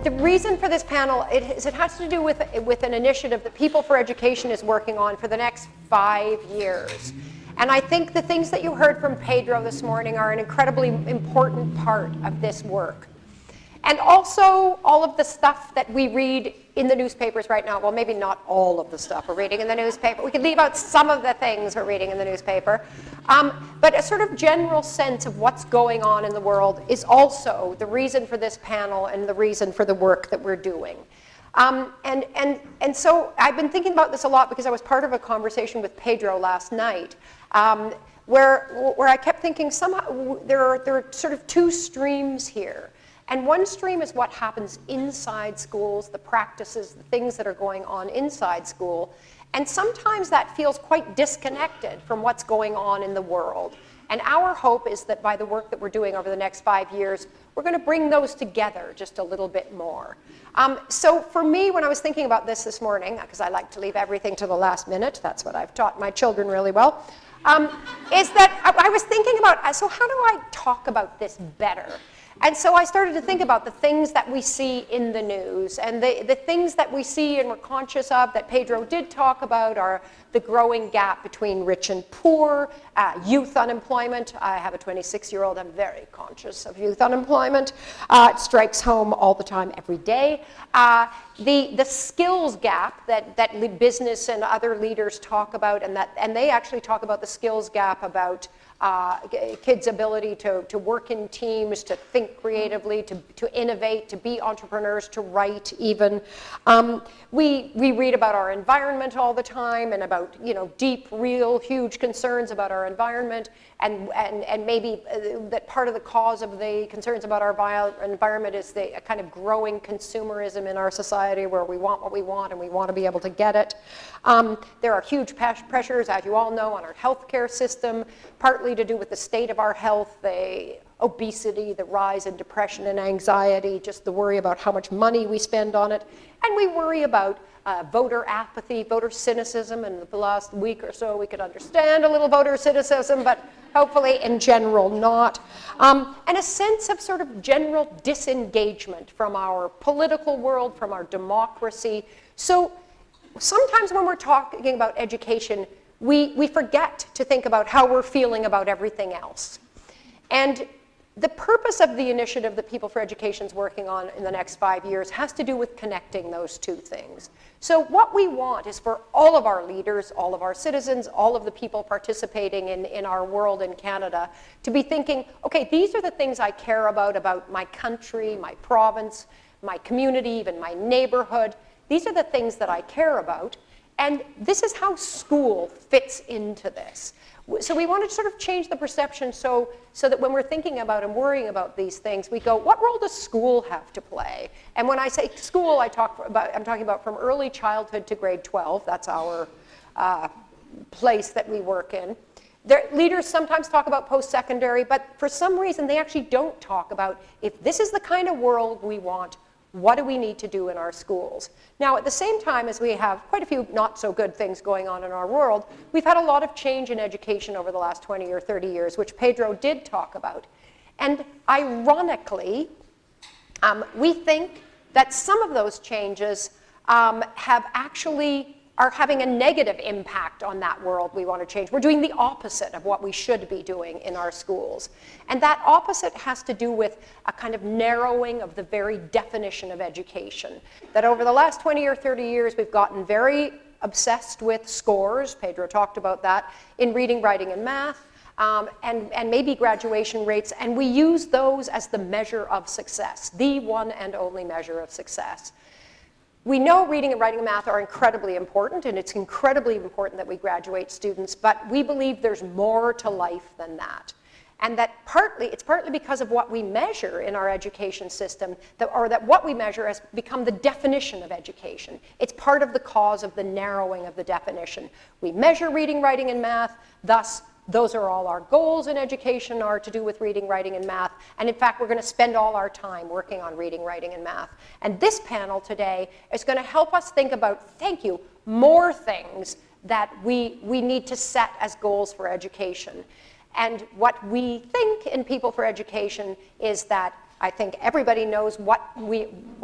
The reason for this panel, it has to do with an initiative that People for Education is working on for the next 5 years. And I think the things that you heard from Pedro this morning are an incredibly important part of this work. And also all of the stuff that we read in the newspapers right now, well, maybe not all of the stuff we're reading in the newspaper. We can leave out some of the things we're reading in the newspaper. But a sort of general sense of what's going on in the world is also the reason for this panel and the reason for the work that we're doing. And so I've been thinking about this a lot because I was part of a conversation with Pedro last night where I kept thinking somehow there are sort of two streams here. And one stream is what happens inside schools, the practices, the things that are going on inside school. And sometimes that feels quite disconnected from what's going on in the world. And our hope is that by the work that we're doing over the next 5 years, we're going to bring those together just a little bit more. So for me, when I was thinking about this morning, because I like to leave everything to the last minute, that's what I've taught my children really well, is that I was thinking about, so how do I talk about this better? And so I started to think about the things that we see in the news, and the things that we see and we're conscious of that Pedro did talk about are the growing gap between rich and poor, youth unemployment. I have a 26-year-old, I'm very conscious of youth unemployment. It strikes home all the time, every day. The skills gap that business and other leaders talk about, and they actually talk about the skills gap about kids' ability to work in teams, to think creatively, to innovate, to be entrepreneurs, to write even. We read about our environment all the time and about deep, real, huge concerns about our environment, and maybe that part of the cause of the concerns about our environment is the kind of growing consumerism in our society where we want what we want and we want to be able to get it. There are huge pressures, as you all know, on our healthcare system, partly to do with the state of our health, the obesity, the rise in depression and anxiety, just the worry about how much money we spend on it. And we worry about voter apathy, voter cynicism, and the last week or so we could understand a little voter cynicism, but hopefully in general not. And a sense of sort of general disengagement from our political world, from our democracy. So sometimes when we're talking about education, we forget to think about how we're feeling about everything else. And the purpose of the initiative that People for Education is working on in the next 5 years has to do with connecting those two things. So what we want is for all of our leaders, all of our citizens, all of the people participating in our world in Canada to be thinking, okay, these are the things I care about my country, my province, my community, even my neighborhood. These are the things that I care about. And this is how school fits into this. So we want to sort of change the perception so that when we're thinking about and worrying about these things, we go, what role does school have to play? And when I say school, I'm talking about from early childhood to grade 12. That's our place that we work in. Leaders sometimes talk about post-secondary, but for some reason they actually don't talk about if this is the kind of world we want, what do we need to do in our schools? Now, at the same time as we have quite a few not so good things going on in our world, we've had a lot of change in education over the last 20 or 30 years, which Pedro did talk about. And ironically, we think that some of those changes are having a negative impact on that world we want to change. We're doing the opposite of what we should be doing in our schools. And that opposite has to do with a kind of narrowing of the very definition of education. That over the last 20 or 30 years, we've gotten very obsessed with scores. Pedro talked about that in reading, writing, and math, and maybe graduation rates. And we use those as the measure of success, the one and only measure of success. We know reading and writing and math are incredibly important, and it's incredibly important that we graduate students, but we believe there's more to life than that. And that it's partly because of what we measure in our education system, that what we measure has become the definition of education. It's part of the cause of the narrowing of the definition. We measure reading, writing, and math, thus those are all our goals in education are to do with reading, writing, and math. And in fact, we're going to spend all our time working on reading, writing, and math. And this panel today is going to help us think about, more things that we need to set as goals for education. And what we think in People for Education is that I think everybody knows what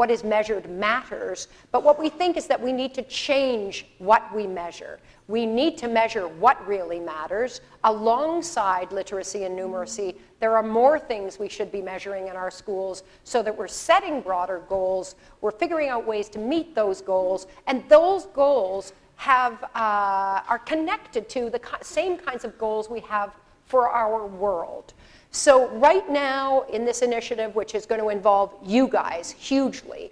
is measured matters, but what we think is that we need to change what we measure. We need to measure what really matters. Alongside literacy and numeracy, there are more things we should be measuring in our schools so that we're setting broader goals, we're figuring out ways to meet those goals, and those goals are connected to the same kinds of goals we have for our world. So right now in this initiative, which is going to involve you guys hugely,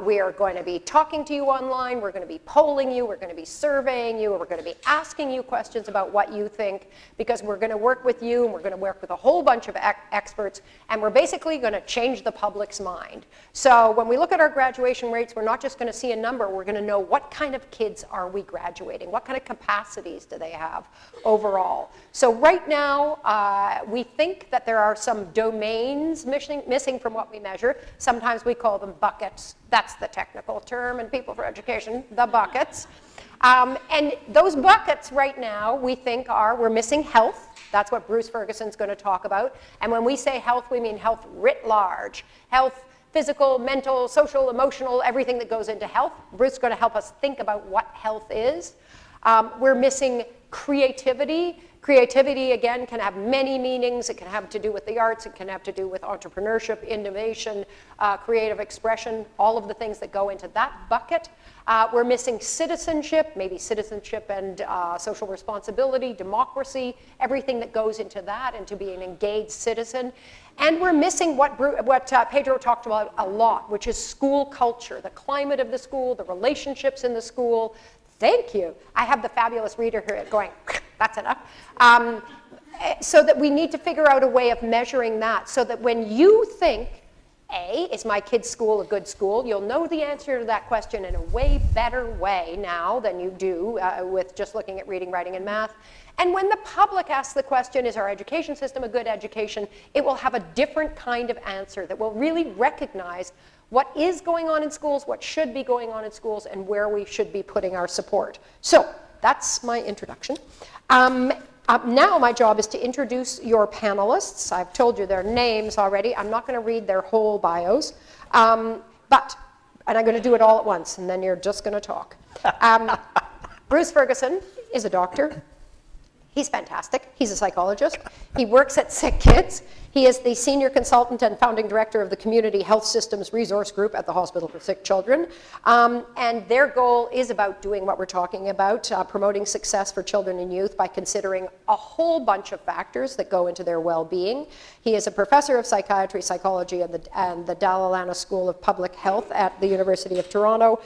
we are going to be talking to you online, we're going to be polling you, we're going to be surveying you, we're going to be asking you questions about what you think, because we're going to work with you and we're going to work with a whole bunch of experts, and we're basically going to change the public's mind. So when we look at our graduation rates, we're not just going to see a number, we're going to know what kind of kids are we graduating, what kind of capacities do they have overall. So right now, we think that there are some domains missing from what we measure. Sometimes we call them buckets. That's the technical term in People for Education, the buckets. And those buckets right now, we think we're missing health. That's what Bruce Ferguson's going to talk about. And when we say health, we mean health writ large. Health, physical, mental, social, emotional, everything that goes into health. Bruce is going to help us think about what health is. We're missing creativity. Creativity, again, can have many meanings. It can have to do with the arts. It can have to do with entrepreneurship, innovation, creative expression, all of the things that go into that bucket. We're missing citizenship, maybe citizenship and social responsibility, democracy, everything that goes into that, into being an engaged citizen. And we're missing what Pedro talked about a lot, which is school culture, the climate of the school, the relationships in the school. Thank you. I have the fabulous reader here going, that's enough. So that we need to figure out a way of measuring that so that when you think, is my kid's school a good school? You'll know the answer to that question in a way better way now than you do with just looking at reading, writing, and math. And when the public asks the question, is our education system a good education, it will have a different kind of answer that will really recognize what is going on in schools, what should be going on in schools, and where we should be putting our support. So that's my introduction. Now my job is to introduce your panelists. I've told you their names already. I'm not going to read their whole bios, and I'm going to do it all at once, and then you're just going to talk. Bruce Ferguson is a doctor. He's fantastic. He's a psychologist. He works at Sick Kids. He is the senior consultant and founding director of the Community Health Systems Resource Group at the Hospital for Sick Children. And their goal is about doing what we're talking about, promoting success for children and youth by considering a whole bunch of factors that go into their well-being. He is a professor of psychiatry, psychology, and the Dalla Lana School of Public Health at the University of Toronto.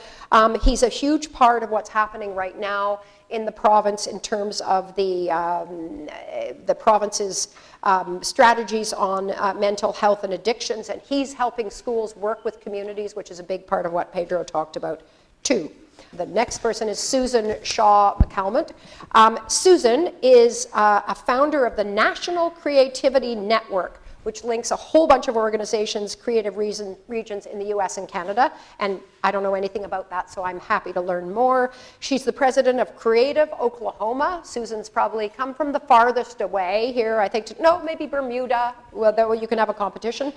He's a huge part of what's happening right now in the province in terms of the province's strategies on mental health and addictions, and he's helping schools work with communities, which is a big part of what Pedro talked about too. The next person is Susan Shaw McCalmont. Susan is a founder of the National Creativity Network, which links a whole bunch of organizations, creative regions in the US and Canada, and I don't know anything about that, so I'm happy to learn more. She's the president of Creative Oklahoma. Susan's probably come from the farthest away here, I think, no, maybe Bermuda, well, you can have a competition.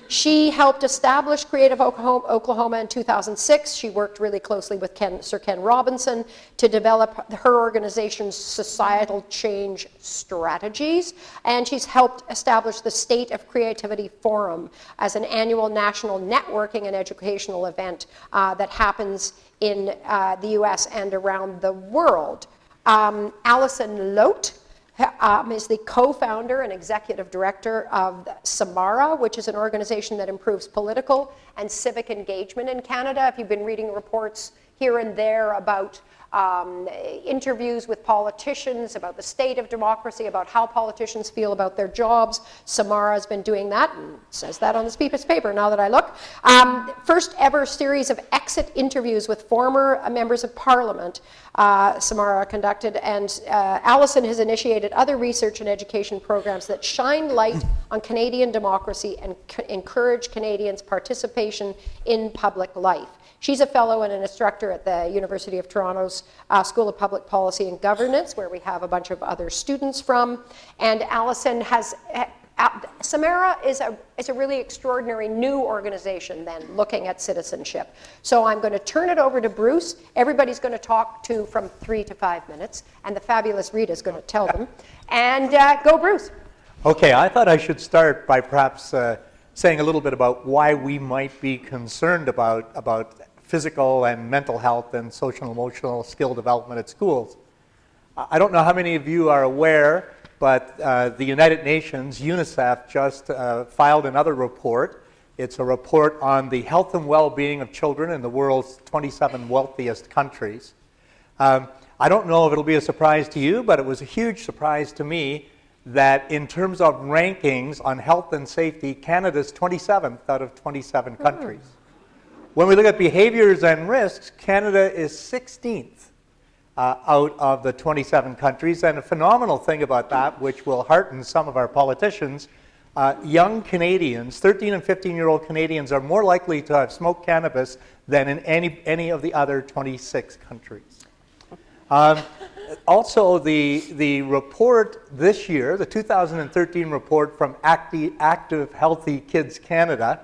She helped establish Creative Oklahoma in 2006. She worked really closely with Sir Ken Robinson to develop her organization's societal change strategies. And she's helped establish the State of Creativity Forum as an annual national networking and educational event that happens in the US and around the world. Alison Lote is the co-founder and executive director of Samara, which is an organization that improves political and civic engagement in Canada. If you've been reading reports here and there about interviews with politicians, about the state of democracy, about how politicians feel about their jobs, Samara has been doing that, and says that on this piece of paper now that I look. First ever series of exit interviews with former members of parliament Samara conducted, and Alison has initiated other research and education programs that shine light on Canadian democracy and encourage Canadians' participation in public life. She's a fellow and an instructor at the University of Toronto's School of Public Policy and Governance, where we have a bunch of other students from. And Alison has Samara is a really extraordinary new organization then, looking at citizenship. So I'm going to turn it over to Bruce. Everybody's going to talk to from 3 to 5 minutes, and the fabulous Rita is going to tell them. And go, Bruce. Okay, I thought I should start by perhaps saying a little bit about why we might be concerned about physical and mental health and social and emotional skill development at schools. I don't know how many of you are aware, but the United Nations, UNICEF, just filed another report. It's a report on the health and well-being of children in the world's 27 wealthiest countries. I don't know if it'll be a surprise to you, but it was a huge surprise to me that in terms of rankings on health and safety, Canada's 27th out of 27 countries. When we look at behaviors and risks, Canada is 16th out of the 27 countries. And a phenomenal thing about that, which will hearten some of our politicians, young Canadians, 13 and 15-year-old Canadians, are more likely to have smoked cannabis than in any of the other 26 countries. Also, the report this year, the 2013 report from Active Healthy Kids Canada,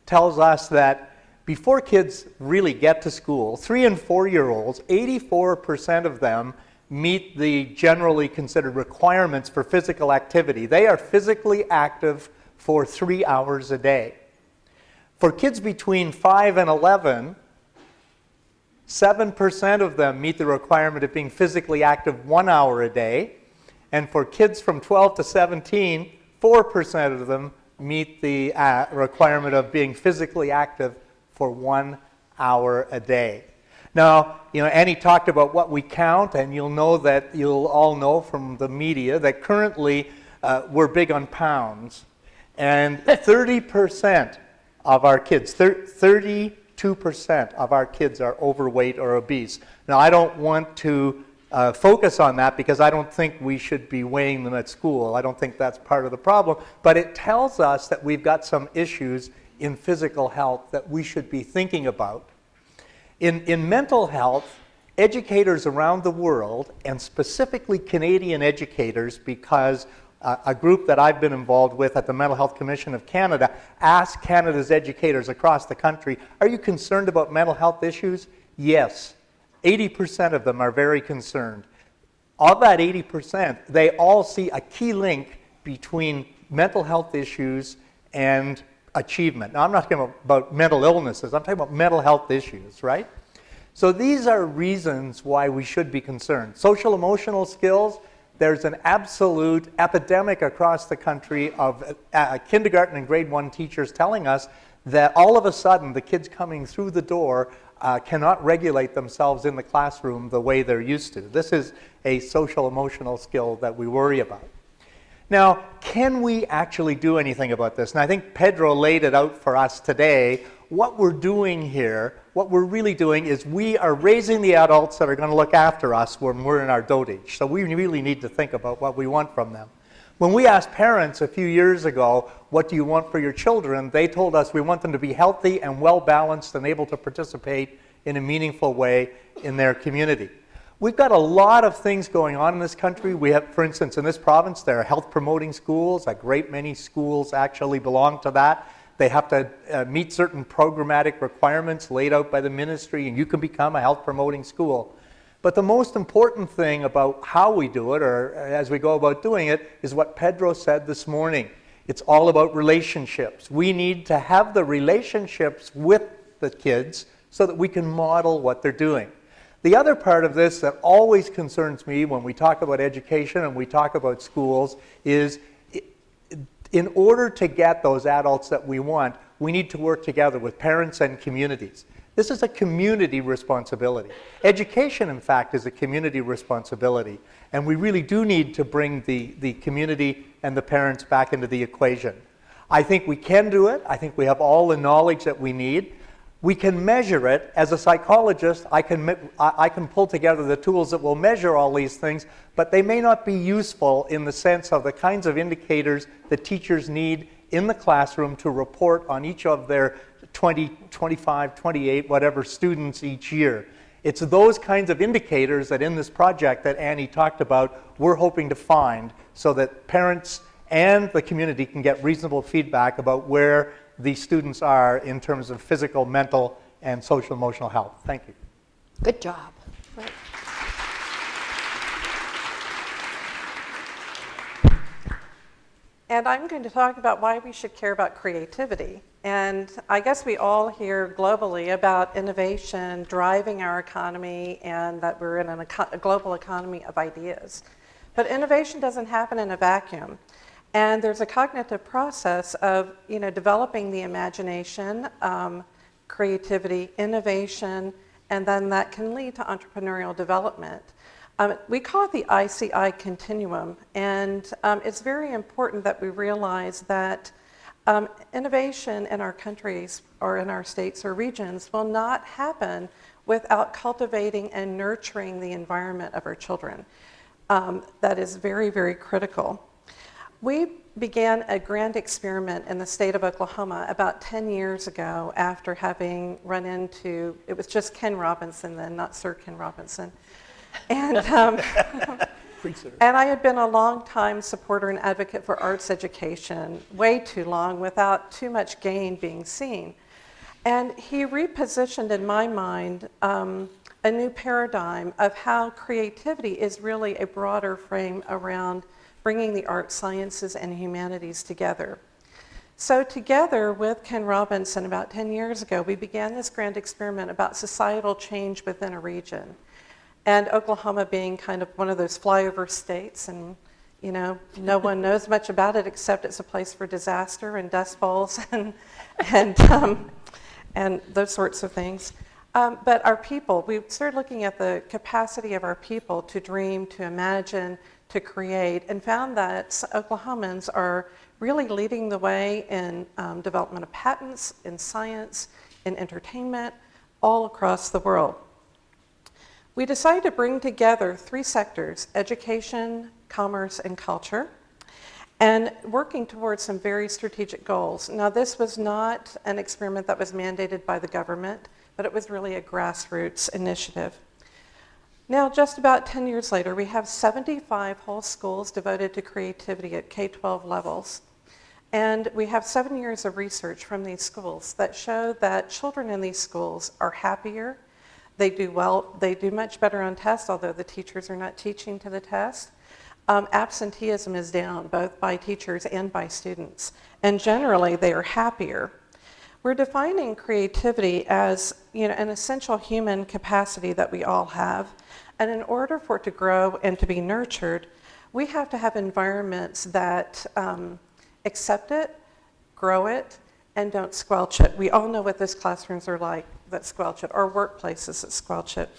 tells us that before kids really get to school, 3 and 4-year-olds, 84% of them meet the generally considered requirements for physical activity. They are physically active for 3 hours a day. For kids between 5 and 11, 7% of them meet the requirement of being physically active 1 hour a day. And for kids from 12 to 17, 4% of them meet the requirement of being physically active for 1 hour a day. Now, Annie talked about what we count, and you'll all know from the media that currently we're big on pounds. And 30% of our kids, 32% of our kids are overweight or obese. Now, I don't want to focus on that because I don't think we should be weighing them at school. I don't think that's part of the problem. But it tells us that we've got some issues in physical health that we should be thinking about. In mental health, educators around the world, and specifically Canadian educators, because a group that I've been involved with at the Mental Health Commission of Canada asked Canada's educators across the country, are you concerned about mental health issues? Yes. 80% of them are very concerned. Of that 80%, they all see a key link between mental health issues and achievement. Now, I'm not talking about mental illnesses. I'm talking about mental health issues, right? So these are reasons why we should be concerned. Social emotional skills, there's an absolute epidemic across the country of kindergarten and grade 1 teachers telling us that all of a sudden the kids coming through the door cannot regulate themselves in the classroom the way they're used to. This is a social emotional skill that we worry about. Now, can we actually do anything about this? And I think Pedro laid it out for us today. What we're doing here, what we're really doing is we are raising the adults that are going to look after us when we're in our dotage. So we really need to think about what we want from them. When we asked parents a few years ago, what do you want for your children? They told us we want them to be healthy and well-balanced and able to participate in a meaningful way in their community. We've got a lot of things going on in this country. We have, for instance, in this province, there are health promoting schools. A great many schools actually belong to that. They have to meet certain programmatic requirements laid out by the ministry, and you can become a health promoting school. But the most important thing about how we do it, or as we go about doing it, is what Pedro said this morning. It's all about relationships. We need to have the relationships with the kids so that we can model what they're doing. The other part of this that always concerns me when we talk about education and we talk about schools is in order to get those adults that we want, we need to work together with parents and communities. This is a community responsibility. Education, in fact, is a community responsibility. And we really do need to bring the community and the parents back into the equation. I think we can do it. I think we have all the knowledge that we need. We can measure it. As a psychologist, I can pull together the tools that will measure all these things, but they may not be useful in the sense of the kinds of indicators that teachers need in the classroom to report on each of their 20, 25, 28, whatever students each year. It's those kinds of indicators that in this project that Annie talked about, we're hoping to find so that parents and the community can get reasonable feedback about where the students are in terms of physical, mental, and social emotional health. Thank you. Good job. Right. And I'm going to talk about why we should care about creativity. And I guess we all hear globally about innovation driving our economy and that we're in a global economy of ideas. But innovation doesn't happen in a vacuum. And there's a cognitive process of developing the imagination, creativity, innovation, and then that can lead to entrepreneurial development. We call it the ICI continuum, and it's very important that we realize that innovation in our countries or in our states or regions will not happen without cultivating and nurturing the environment of our children. That is very, very critical. We began a grand experiment in the state of Oklahoma about 10 years ago after having run into, it was just Ken Robinson then, not Sir Ken Robinson. And, and I had been a long time supporter and advocate for arts education, way too long, without too much gain being seen. And he repositioned in my mind a new paradigm of how creativity is really a broader frame around bringing the arts, sciences, and humanities together. So together with Ken Robinson about 10 years ago, we began this grand experiment about societal change within a region. And Oklahoma being kind of one of those flyover states, and no one knows much about it except it's a place for disaster and dust bowls and those sorts of things. But our people, we started looking at the capacity of our people to dream, to imagine, to create, and found that Oklahomans are really leading the way in development of patents, in science, in entertainment, all across the world. We decided to bring together three sectors: education, commerce, and culture, and working towards some very strategic goals. Now, this was not an experiment that was mandated by the government, but it was really a grassroots initiative. Now, just about 10 years later, we have 75 whole schools devoted to creativity at K-12 levels. And we have 7 years of research from these schools that show that children in these schools are happier. They do well, they do much better on tests, although the teachers are not teaching to the test. Absenteeism is down, both by teachers and by students. And generally, they are happier. We're defining creativity as an essential human capacity that we all have. And in order for it to grow and to be nurtured, we have to have environments that accept it, grow it, and don't squelch it. We all know what those classrooms are like that squelch it, or workplaces that squelch it.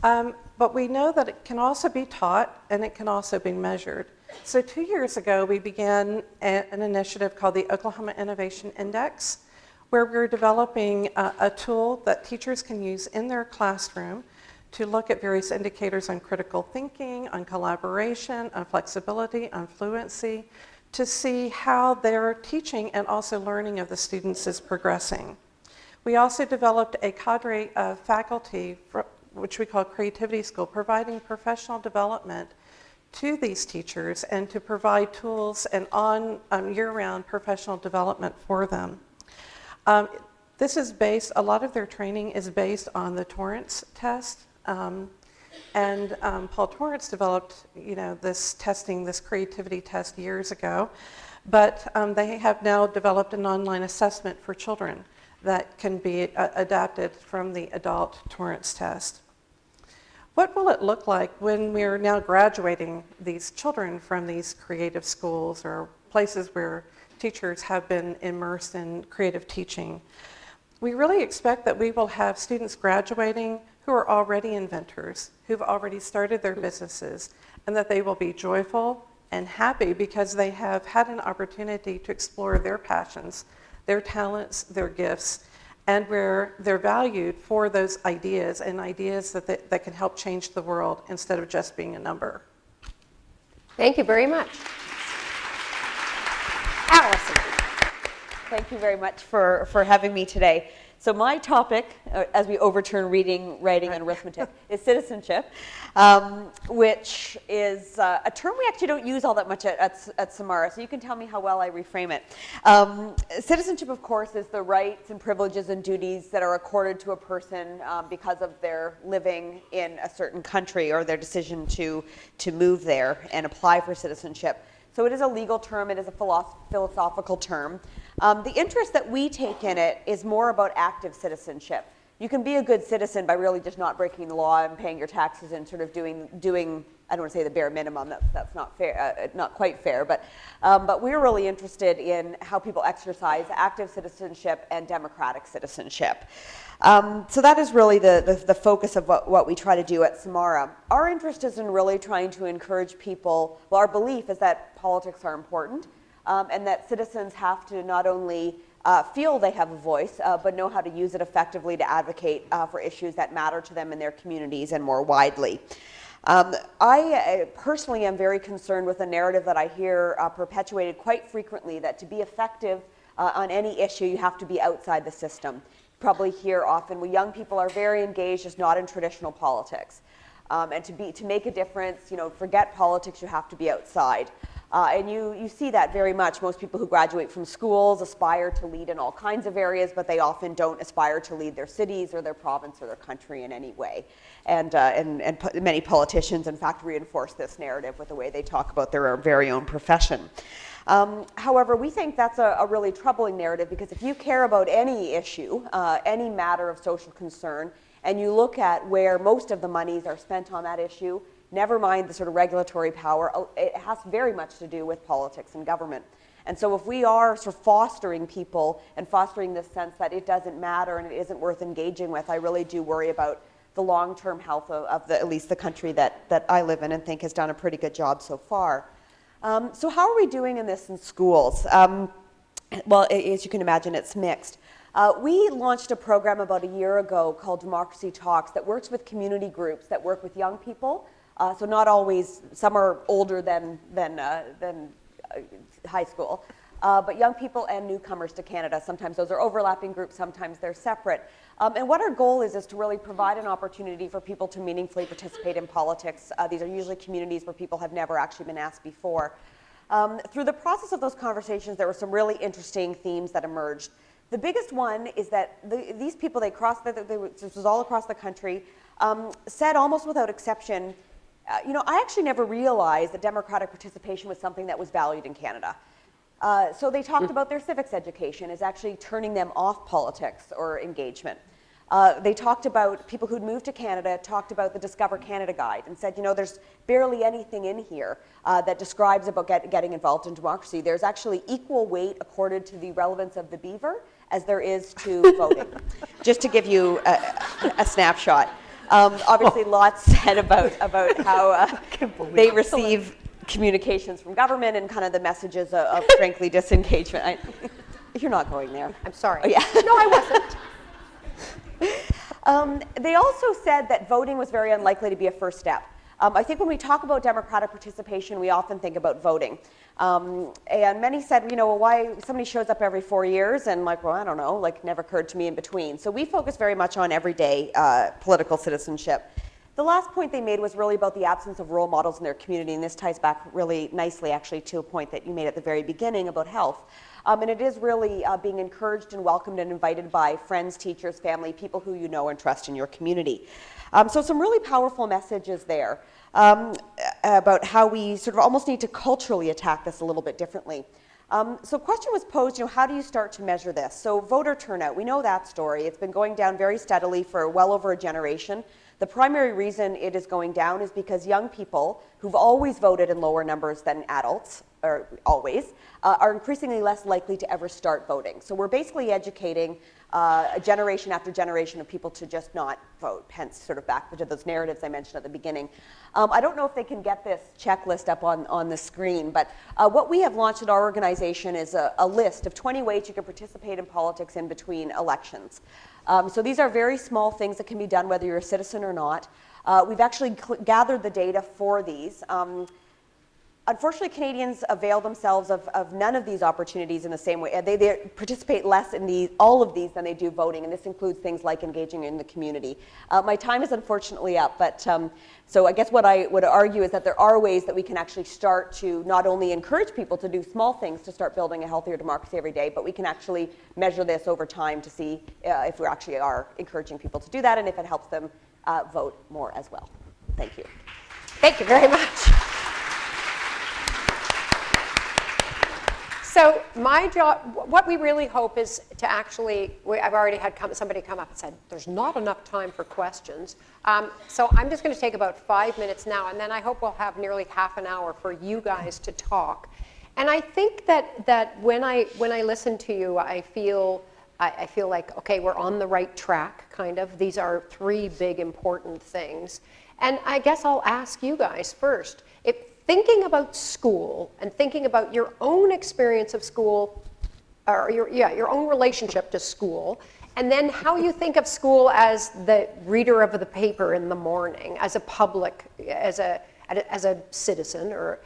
But we know that it can also be taught and it can also be measured. So 2 years ago, we began an initiative called the Oklahoma Innovation Index, where we're developing a tool that teachers can use in their classroom to look at various indicators on critical thinking, on collaboration, on flexibility, on fluency, to see how their teaching and also learning of the students is progressing. We also developed a cadre of faculty, which we call Creativity School, providing professional development to these teachers and to provide tools and year-round professional development for them. This is based, a lot of their training is based on the Torrance test. Paul Torrance developed, this testing, this creativity test years ago, but they have now developed an online assessment for children that can be adapted from the adult Torrance test. What will it look like when we're now graduating these children from these creative schools or places where teachers have been immersed in creative teaching? We really expect that we will have students graduating who are already inventors, who've already started their businesses, and that they will be joyful and happy because they have had an opportunity to explore their passions, their talents, their gifts, and where they're valued for those ideas and ideas that can help change the world instead of just being a number. Thank you very much. Allison. Thank you very much for having me today. So my topic, as we overturn reading, writing, and arithmetic, is citizenship, which is a term we actually don't use all that much at Samara, so you can tell me how well I reframe it. Citizenship, of course, is the rights and privileges and duties that are accorded to a person because of their living in a certain country or their decision to move there and apply for citizenship. So it is a legal term, it is a philosophical term. The interest that we take in it is more about active citizenship. You can be a good citizen by really just not breaking the law and paying your taxes and sort of doing I don't want to say the bare minimum, that's not fair, not quite fair, but we're really interested in how people exercise active citizenship and democratic citizenship. So that is really the focus of what we try to do at Samara. Our interest is in really trying to encourage people, well, our belief is that politics are important, and that citizens have to not only feel they have a voice, but know how to use it effectively to advocate for issues that matter to them in their communities and more widely. I personally am very concerned with a narrative that I hear perpetuated quite frequently, that to be effective on any issue, you have to be outside the system. You probably hear often, well, young people are very engaged, just not in traditional politics. And to make a difference, forget politics, you have to be outside. And you see that very much. Most people who graduate from schools aspire to lead in all kinds of areas, but they often don't aspire to lead their cities or their province or their country in any way. And many politicians, in fact, reinforce this narrative with the way they talk about their very own profession. However, we think that's a really troubling narrative, because if you care about any issue, any matter of social concern, and you look at where most of the monies are spent on that issue, never mind the sort of regulatory power, it has very much to do with politics and government. And so if we are sort of fostering people and fostering this sense that it doesn't matter and it isn't worth engaging with, I really do worry about the long-term health of at least the country that I live in and think has done a pretty good job so far. So how are we doing in this in schools? Well, as you can imagine, it's mixed. We launched a program about a year ago called Democracy Talks that works with community groups that work with young people. So not always, some are older than high school, but young people and newcomers to Canada. Sometimes those are overlapping groups, sometimes they're separate. And what our goal is to really provide an opportunity for people to meaningfully participate in politics. These are usually communities where people have never actually been asked before. Through the process of those conversations, there were some really interesting themes that emerged. The biggest one is that these people, this was all across the country, said almost without exception, I actually never realized that democratic participation was something that was valued in Canada. So they talked about their civics education as actually turning them off politics or engagement. They talked about people who'd moved to Canada, talked about the Discover Canada Guide and said, there's barely anything in here that describes about getting involved in democracy. There's actually equal weight accorded to the relevance of the beaver as there is to voting. Just to give you a snapshot. Obviously, lots said about how they receive communications from government and kind of the messages of frankly disengagement. You're not going there. I'm sorry. Oh, yeah. No, I wasn't. They also said that voting was very unlikely to be a first step. I think when we talk about democratic participation, we often think about voting. And many said, why somebody shows up every 4 years, and I don't know, never occurred to me in between. So we focus very much on everyday political citizenship. The last point they made was really about the absence of role models in their community, and this ties back really nicely actually to a point that you made at the very beginning about health. And it is really being encouraged and welcomed and invited by friends, teachers, family, people who you know and trust in your community. So some really powerful messages there about how we sort of almost need to culturally attack this a little bit differently. So a question was posed, how do you start to measure this? So voter turnout, we know that story. It's been going down very steadily for well over a generation. The primary reason it is going down is because young people who've always voted in lower numbers than adults, or always, are increasingly less likely to ever start voting. So we're basically educating a generation after generation of people to just not vote, hence sort of back to those narratives I mentioned at the beginning. I don't know if they can get this checklist up on the screen, but what we have launched at our organization is a list of 20 ways you can participate in politics in between elections. So these are very small things that can be done whether you're a citizen or not. We've actually gathered the data for these. unfortunately, Canadians avail themselves of none of these opportunities in the same way. They participate less in all of these than they do voting, and this includes things like engaging in the community. My time is unfortunately up, but so I guess what I would argue is that there are ways that we can actually start to not only encourage people to do small things to start building a healthier democracy every day, but we can actually measure this over time to see if we actually are encouraging people to do that and if it helps them vote more as well. Thank you. Thank you very much. So my job, what we really hope is to actually, I've already had somebody come up and said, there's not enough time for questions. So I'm just going to take about 5 minutes now, and then I hope we'll have nearly half an hour for you guys to talk. And I think that when I listen to you, I feel like, okay, we're on the right track, kind of. These are 3 big important things. And I guess I'll ask you guys first, if thinking about school and thinking about your own experience of school, or your own relationship to school, and then how you think of school as the reader of the paper in the morning, as a public, as a citizen, or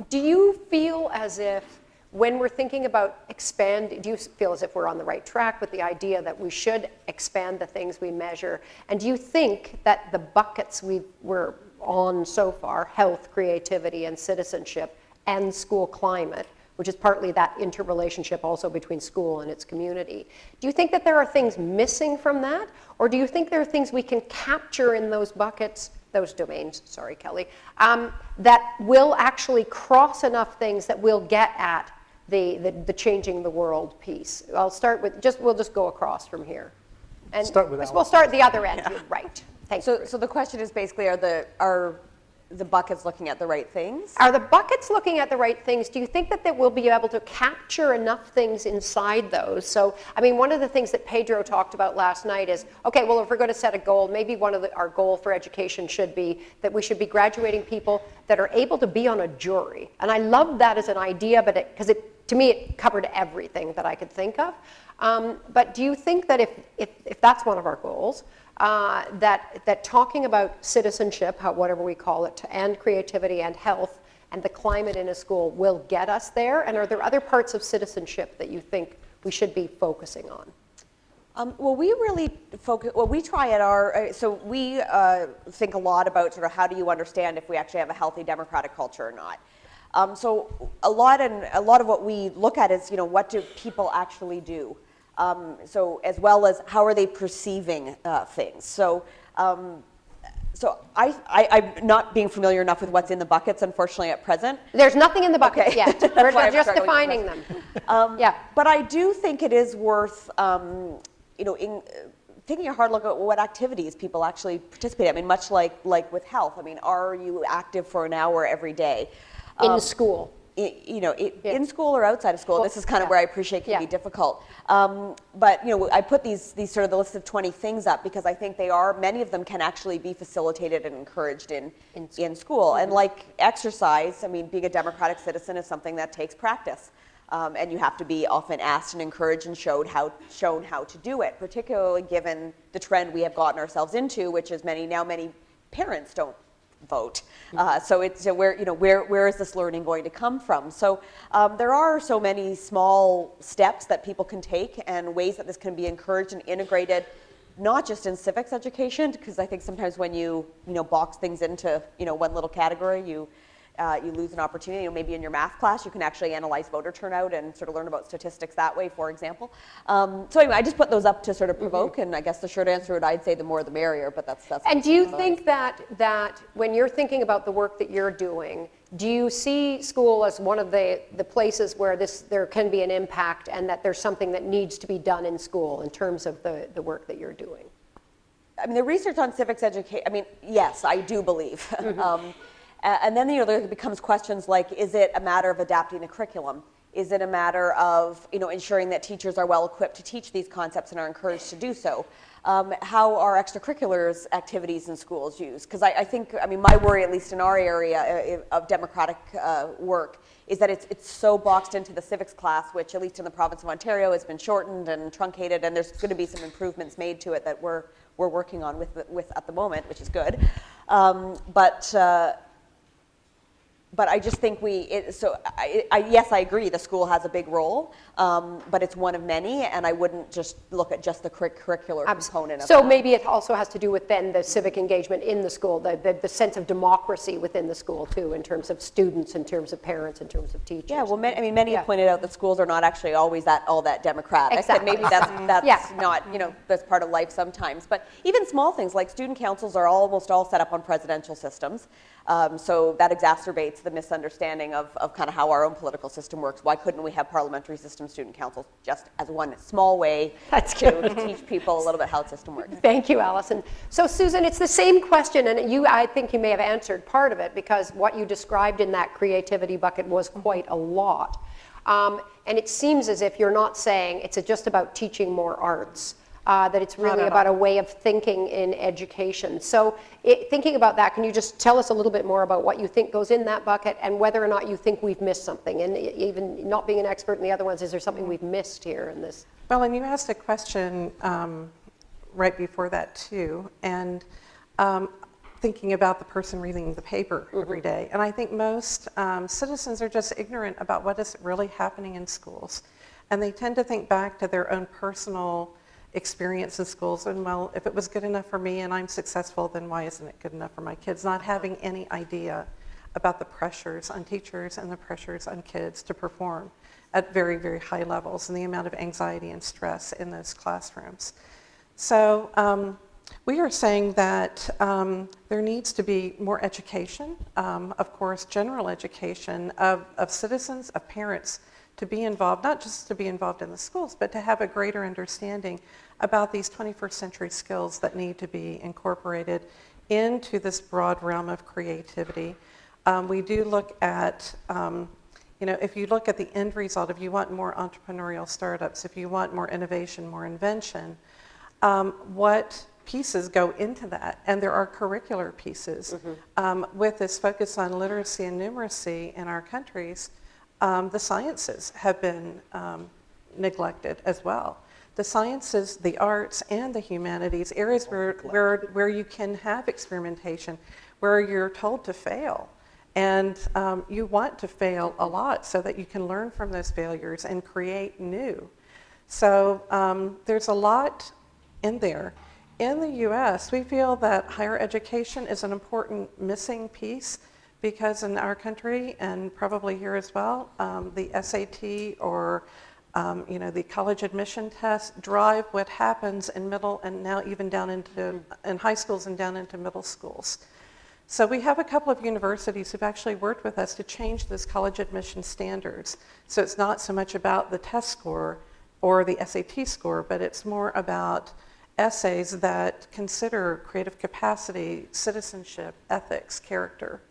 do you feel as if when we're thinking about expand, do you feel as if we're on the right track with the idea that we should expand the things we measure? And do you think that the buckets we're on so far, health, creativity, and citizenship, and school climate, which is partly that interrelationship also between school and its community, do you think that there are things missing from that? Or do you think there are things we can capture in those buckets, those domains, sorry, Kelly, that will actually cross enough things that will get at the changing the world piece? I'll start with, we'll just go across from here. And start with we'll start at the other end. Yeah. Right. Thank you. So the question is basically, are the buckets looking at the right things? Are the buckets looking at the right things? Do you think that we'll be able to capture enough things inside those? So, I mean, one of the things that Pedro talked about last night is, okay, well, if we're going to set a goal, maybe our goal for education should be that we should be graduating people that are able to be on a jury. And I love that as an idea, but because to me, it covered everything that I could think of. But do you think that if that's one of our goals, that talking about citizenship, whatever we call it, and creativity and health and the climate in a school will get us there? And are there other parts of citizenship that you think we should be focusing on? Well, we really focus, we try at so we think a lot about sort of how do you understand if we actually have a healthy democratic culture or not. So a lot of what we look at is, what do people actually do? So as well as how are they perceiving things. So I'm not being familiar enough with what's in the buckets, unfortunately, at present. There's nothing in the buckets yet. We're just defining them. Yeah. But I do think it is worth, taking a hard look at what activities people actually participate in. I mean, much like with health. I mean, are you active for an hour every day? In school. In school or outside of school, this is kind of where I appreciate can be difficult. But I put these sort of the list of 20 things up because I think many of them can actually be facilitated and encouraged in school. Mm-hmm. And like exercise, I mean, being a democratic citizen is something that takes practice. And you have to be often asked and encouraged and shown how to do it, particularly given the trend we have gotten ourselves into, which is many parents don't vote. So where is this learning going to come from? So there are so many small steps that people can take and ways that this can be encouraged and integrated, not just in civics education, because I think sometimes when you box things into one little category, you lose an opportunity. Maybe in your math class, you can actually analyze voter turnout and sort of learn about statistics that way, for example. So anyway, I just put those up to sort of provoke, and I guess the short answer would I'd say the more the merrier, but that's. And do you think that when you're thinking about the work that you're doing, do you see school as one of the places where there can be an impact, and that there's something that needs to be done in school in terms of the work that you're doing? I mean, the research on civics education. I mean, yes, I do believe. Mm-hmm. And then there becomes questions like, is it a matter of adapting the curriculum? Is it a matter of ensuring that teachers are well equipped to teach these concepts and are encouraged to do so? How are extracurriculars activities in schools used? Because I think, my worry, at least in our area of democratic work, is that it's so boxed into the civics class, which at least in the province of Ontario has been shortened and truncated, and there's going to be some improvements made to it that we're working on with at the moment, which is good. but I just think yes, I agree, the school has a big role, but it's one of many, and I wouldn't just look at just the curricular component of So that. maybe it also has to do with then the civic engagement in the school, the sense of democracy within the school too, in terms of students, in terms of parents, in terms of teachers. Yeah, well, many Yeah. have pointed out that schools are not actually always all that democratic, Exactly. and maybe that's Yeah. not, that's part of life sometimes. But even small things like student councils are almost all set up on presidential systems, so that exacerbates the misunderstanding of kind of how our own political system works. Why couldn't we have parliamentary system student councils just as one small way to teach people a little bit how the system works? Thank you, Allison. So Susan, it's the same question, and I think you may have answered part of it, because what you described in that creativity bucket was quite a lot. And it seems as if you're not saying it's just about teaching more arts, that it's really about a way of thinking in education. So thinking about that, can you just tell us a little bit more about what you think goes in that bucket and whether or not you think we've missed something? And even not being an expert in the other ones, is there something we've missed here in this? Well, and you asked a question right before that too, and thinking about the person reading the paper every day. And I think most citizens are just ignorant about what is really happening in schools. And they tend to think back to their own personal experience in schools, and well, if it was good enough for me and I'm successful, then why isn't it good enough for my kids? Not having any idea about the pressures on teachers and the pressures on kids to perform at very, very high levels, and the amount of anxiety and stress in those classrooms. So we are saying that there needs to be more education, of course, general education of citizens, of parents, to be involved, not just to be involved in the schools, but to have a greater understanding about these 21st century skills that need to be incorporated into this broad realm of creativity. We do look at, if you look at the end result, if you want more entrepreneurial startups, if you want more innovation, more invention, what pieces go into that? And there are curricular pieces. With this focus on literacy and numeracy in our countries, the sciences have been neglected as well. The sciences, the arts, and the humanities, areas where you can have experimentation, where you're told to fail. And you want to fail a lot so that you can learn from those failures and create new. So there's a lot in there. In the US, we feel that higher education is an important missing piece, because in our country, and probably here as well, the SAT or the college admission tests drive what happens in middle and now even down into in high schools and down into middle schools. So we have a couple of universities who've actually worked with us to change those college admission standards. So it's not so much about the test score or the SAT score, but it's more about essays that consider creative capacity, citizenship, ethics, character.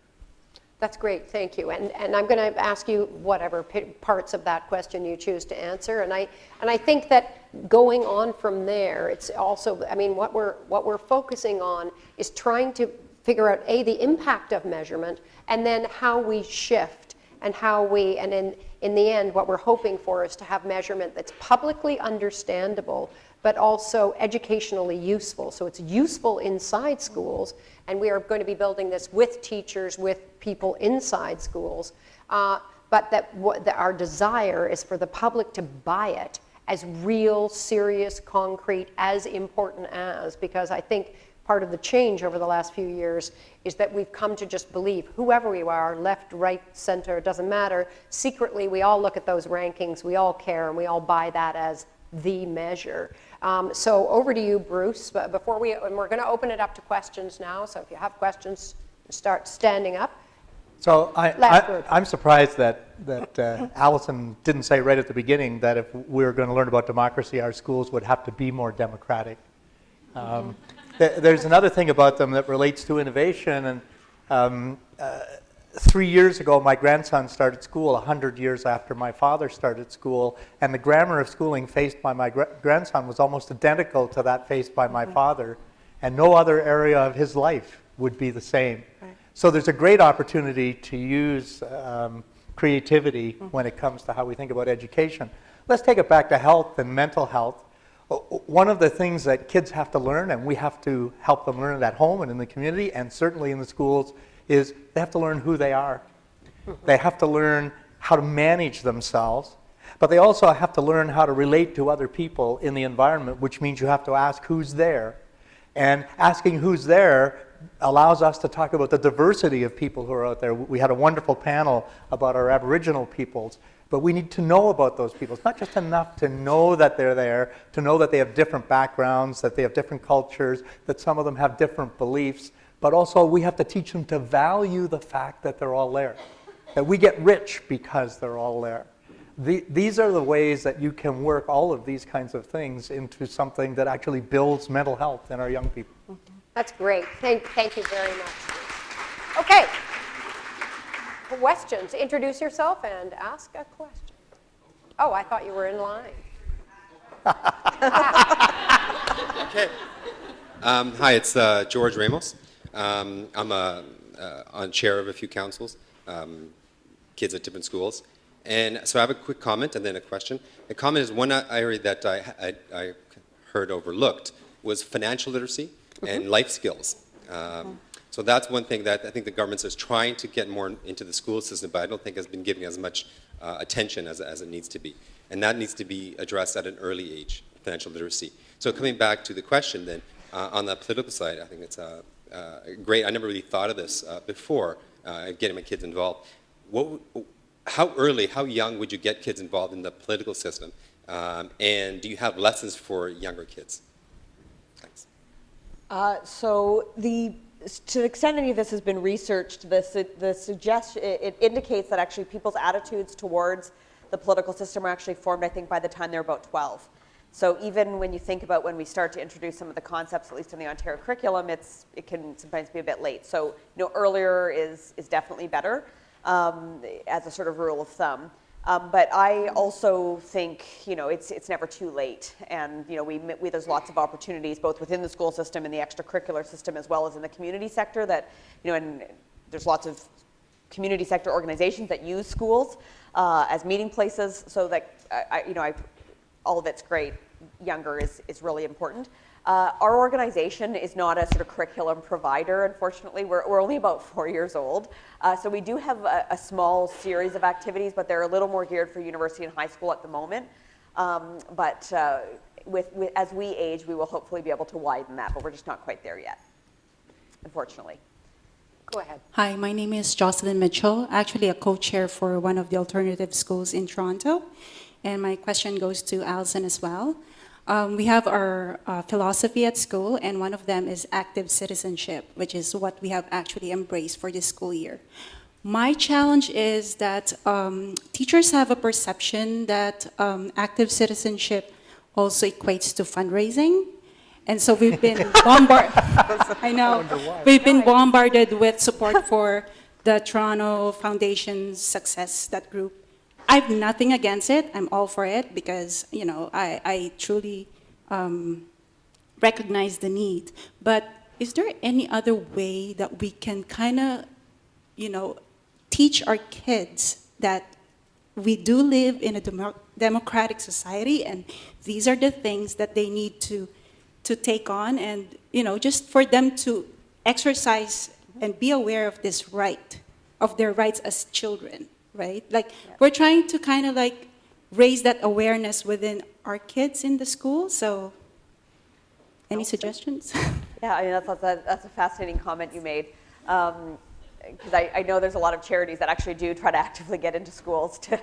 That's great, thank you. And I'm going to ask you whatever parts of that question you choose to answer. And I think that going on from there, it's also, what we're focusing on is trying to figure out the impact of measurement, and then how we shift, and in the end, what we're hoping for is to have measurement that's publicly understandable, but also educationally useful. So it's useful inside schools, and we are going to be building this with teachers, with people inside schools, but that our desire is for the public to buy it as real, serious, concrete, as important as, because I think part of the change over the last few years is that we've come to just believe, whoever we are, left, right, center, it doesn't matter, secretly we all look at those rankings, we all care, and we all buy that as the measure. So over to you, Bruce. But before and we're going to open it up to questions now. So if you have questions, start standing up. So I'm surprised that Allison didn't say right at the beginning that if we were going to learn about democracy, our schools would have to be more democratic. There's another thing about them that relates to innovation. And 3 years ago, my grandson started school 100 years after my father started school, and the grammar of schooling faced by my grandson was almost identical to that faced by my father, and no other area of his life would be the same. Right. So there's a great opportunity to use creativity when it comes to how we think about education. Let's take it back to health and mental health. One of the things that kids have to learn, and we have to help them learn it at home and in the community, and certainly in the schools, is they have to learn who they are. They have to learn how to manage themselves, but they also have to learn how to relate to other people in the environment, which means you have to ask who's there. And asking who's there allows us to talk about the diversity of people who are out there. We had a wonderful panel about our Aboriginal peoples, but we need to know about those people. It's not just enough to know that they're there, to know that they have different backgrounds, that they have different cultures, that some of them have different beliefs, but also we have to teach them to value the fact that they're all there, that we get rich because they're all there. These are the ways that you can work all of these kinds of things into something that actually builds mental health in our young people. That's great. Thank you very much. Okay. Questions. Introduce yourself and ask a question. Oh, I thought you were in line. Okay. Hi, it's George Ramos. I'm on chair of a few councils, kids at different schools. And so I have a quick comment and then a question. The comment is one area that I heard overlooked was financial literacy and life skills. So that's one thing that I think the government is trying to get more into the school system, but I don't think has been giving as much attention as it needs to be. And that needs to be addressed at an early age, financial literacy. So coming back to the question then, on the political side, I think it's great. I never really thought of this before, getting my kids involved. How young would you get kids involved in the political system? And do you have lessons for younger kids? Thanks. To the extent any of this has been researched, the suggestion, it indicates that actually people's attitudes towards the political system are actually formed, I think, by the time they're about 12. So even when you think about when we start to introduce some of the concepts, at least in the Ontario curriculum, it can sometimes be a bit late. So earlier is definitely better. As a sort of rule of thumb. But I also think, it's never too late. And, there's lots of opportunities both within the school system and the extracurricular system as well as in the community sector that, and there's lots of community sector organizations that use schools as meeting places. So that, all of it's great. Younger is really important. Our organization is not a sort of curriculum provider, unfortunately. We're only about 4 years old. So we do have a small series of activities, but they're a little more geared for university and high school at the moment. But as we age, we will hopefully be able to widen that, but we're just not quite there yet, unfortunately. Go ahead. Hi, my name is Jocelyn Mitchell, actually a co-chair for one of the alternative schools in Toronto. And my question goes to Alison as well. We have our philosophy at school, and one of them is active citizenship, which is what we have actually embraced for this school year. My challenge is that teachers have a perception that active citizenship also equates to fundraising. And so we've been we've been bombarded with support for the Toronto Foundation's success, that group. I have nothing against it. I'm all for it because, I truly recognize the need. But is there any other way that we can kind of, teach our kids that we do live in a democratic society and these are the things that they need to take on and, just for them to exercise and be aware of this right, of their rights as children? Right? We're trying to kind of raise that awareness within our kids in the school. So, any suggestions? Yeah, that's a fascinating comment you made. Because I know there's a lot of charities that actually do try to actively get into schools to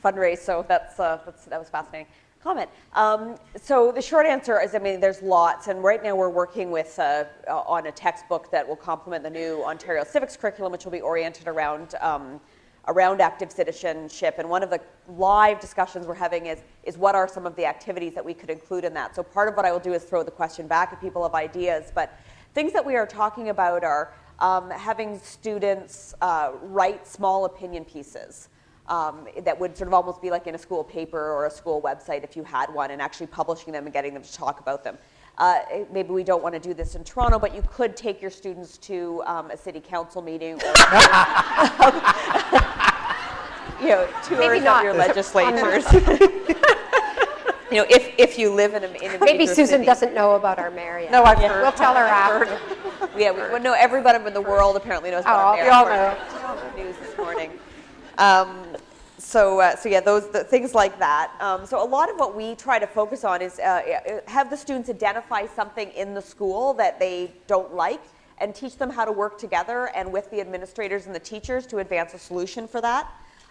fundraise. So that was fascinating comment. So the short answer is, there's lots, and right now we're working with on a textbook that will complement the new Ontario Civics curriculum, which will be oriented around active citizenship. And one of the live discussions we're having is what are some of the activities that we could include in that. So part of what I will do is throw the question back if people have ideas, but things that we are talking about are having students write small opinion pieces that would sort of almost be like in a school paper or a school website if you had one, and actually publishing them and getting them to talk about them. Maybe we don't want to do this in Toronto, but you could take your students to a city council meeting or tours of your legislatures. If you live in a Maybe major Susan city. doesn't know about our mayor yet. No, I've heard. We'll tell her after. Yeah, everybody in the world apparently knows about our mayor. we all know. News this morning. So yeah, things like that. So a lot of what we try to focus on is have the students identify something in the school that they don't like and teach them how to work together and with the administrators and the teachers to advance a solution for that.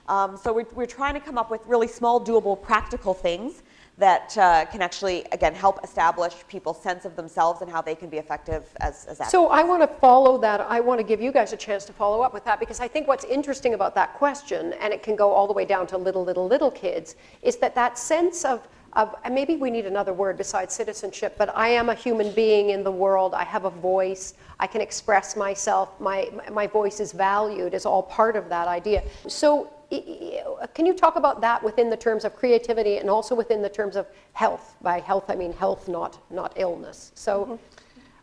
So we're trying to come up with really small, doable, practical things that can actually, again, help establish people's sense of themselves and how they can be effective as advocates. So I want to follow that. I want to give you guys a chance to follow up with that, because I think what's interesting about that question, and it can go all the way down to little kids, is that sense of and maybe we need another word besides citizenship, but I am a human being in the world. I have a voice. I can express myself. My voice is valued, is all part of that idea. So can you talk about that within the terms of creativity and also within the terms of health? By health, I mean health, not illness. So,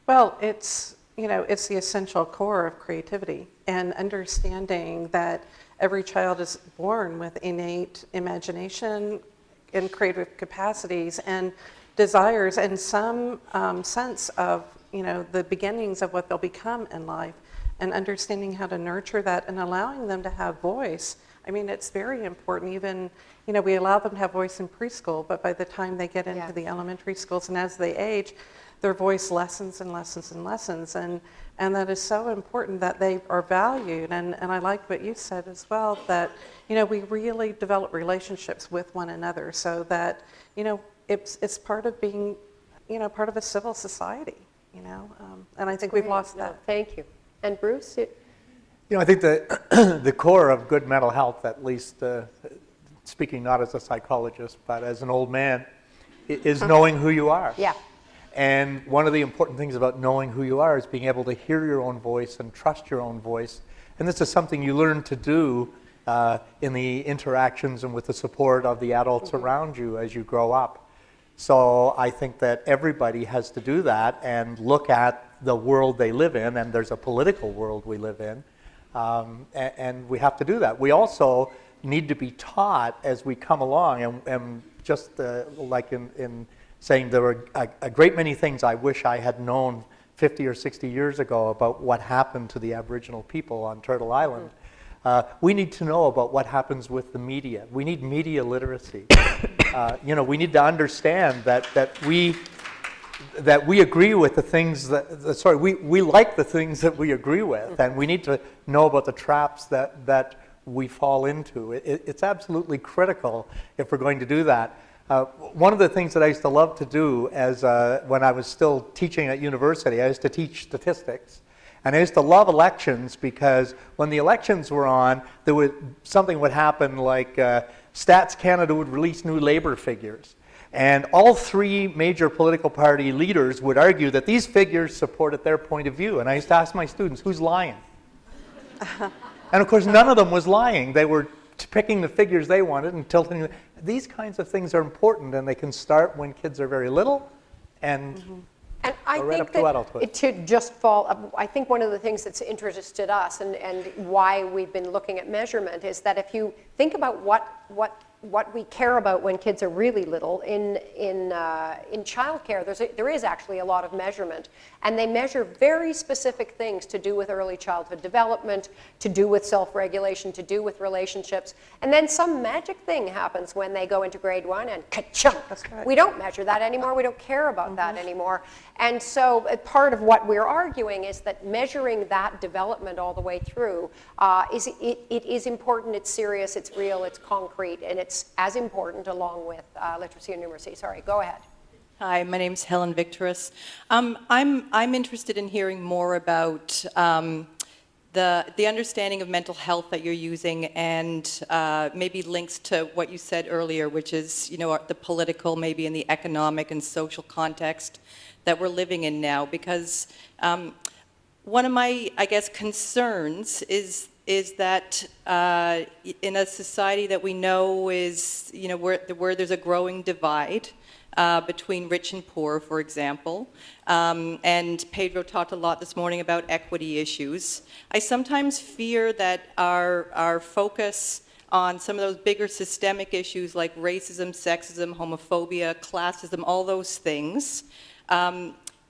well, it's the essential core of creativity, and understanding that every child is born with innate imagination and creative capacities and desires and some sense of the beginnings of what they'll become in life, and understanding how to nurture that and allowing them to have voice. I mean, it's very important. Even, we allow them to have voice in preschool, but by the time they get into the elementary schools and as they age, their voice lessens and lessens and lessens. And that is so important that they are valued. And I like what you said as well, that, we really develop relationships with one another so that, it's part of being, part of a civil society, and I think we've lost that. No, thank you. And Bruce? I think that the core of good mental health, at least speaking not as a psychologist, but as an old man, is knowing who you are. Yeah. And one of the important things about knowing who you are is being able to hear your own voice and trust your own voice. And this is something you learn to do in the interactions and with the support of the adults around you as you grow up. So I think that everybody has to do that and look at the world they live in, and there's a political world we live in. And we have to do that. We also need to be taught as we come along, and just like in saying there were a great many things I wish I had known 50 or 60 years ago about what happened to the Aboriginal people on Turtle Island. We need to know about what happens with the media. We need media literacy. We need to understand that we agree with the things we like the things that we agree with, and we need to know about the traps that we fall into. It's absolutely critical if we're going to do that. One of the things that I used to love to do when I was still teaching at university, I used to teach statistics. And I used to love elections because when the elections were on, something would happen like Stats Canada would release new labor figures. And all three major political party leaders would argue that these figures supported their point of view. And I used to ask my students, who's lying? And of course, none of them was lying. They were picking the figures they wanted and tilting them. These kinds of things are important, and they can start when kids are very little and I right think up to adulthood. to just I think one of the things that's interested us and why we've been looking at measurement is that if you think about what we care about when kids are really little, in childcare, there is actually a lot of measurement, and they measure very specific things to do with early childhood development, to do with self-regulation, to do with relationships, and then some magic thing happens when they go into grade 1 and ka-chunk. That's right. We don't measure that anymore. We don't care about that anymore. And so part of what we're arguing is that measuring that development all the way through it is important, it's serious, it's real, it's concrete, and it's as important along with literacy and numeracy. Sorry, go ahead. Hi, my name's Helen Victorous. I'm interested in hearing more about the understanding of mental health that you're using, and maybe links to what you said earlier, which is the political, maybe in the economic and social context that we're living in now. Because one of my, I guess, concerns is that in a society that we know is, where there's a growing divide between rich and poor, for example, and Pedro talked a lot this morning about equity issues. I sometimes fear that our focus on some of those bigger systemic issues like racism, sexism, homophobia, classism, all those things,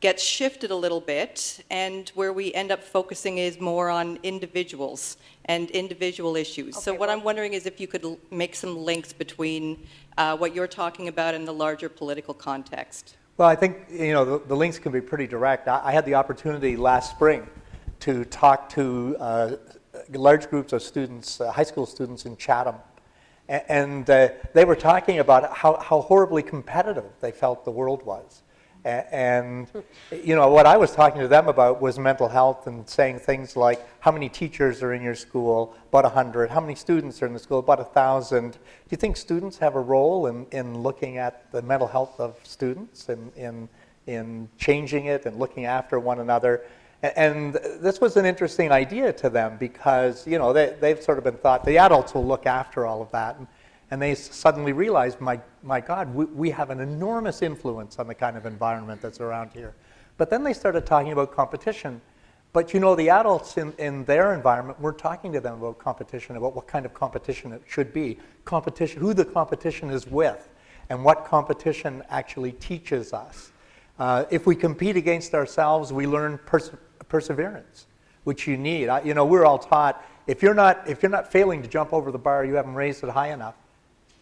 gets shifted a little bit, and where we end up focusing is more on individuals and individual issues. So what I'm wondering is if you could make some links between what you're talking about and the larger political context. Well, I think the links can be pretty direct. I had the opportunity last spring to talk to large groups of students, high school students in Chatham, and they were talking about how horribly competitive they felt the world was. And what I was talking to them about was mental health and saying things like, how many teachers are in your school? About 100. How many students are in the school? About 1,000. Do you think students have a role in looking at the mental health of students and in changing it and looking after one another? And this was an interesting idea to them because they've sort of been thought the adults will look after all of that. And they suddenly realized, my God, we have an enormous influence on the kind of environment that's around here. But then they started talking about competition. But the adults in their environment weren't talking to them about competition, about what kind of competition it should be, competition, who the competition is with, and what competition actually teaches us. If we compete against ourselves, we learn perseverance, which you need. We're all taught, if you're not failing to jump over the bar, you haven't raised it high enough.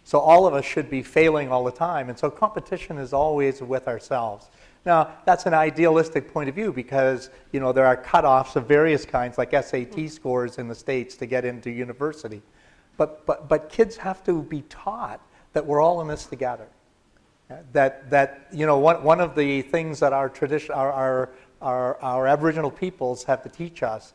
So all of us should be failing all the time, and so competition is always with ourselves. Now, that's an idealistic point of view because, there are cutoffs of various kinds, like SAT scores in the States to get into university. But kids have to be taught that we're all in this together. One of the things that our Aboriginal peoples have to teach us,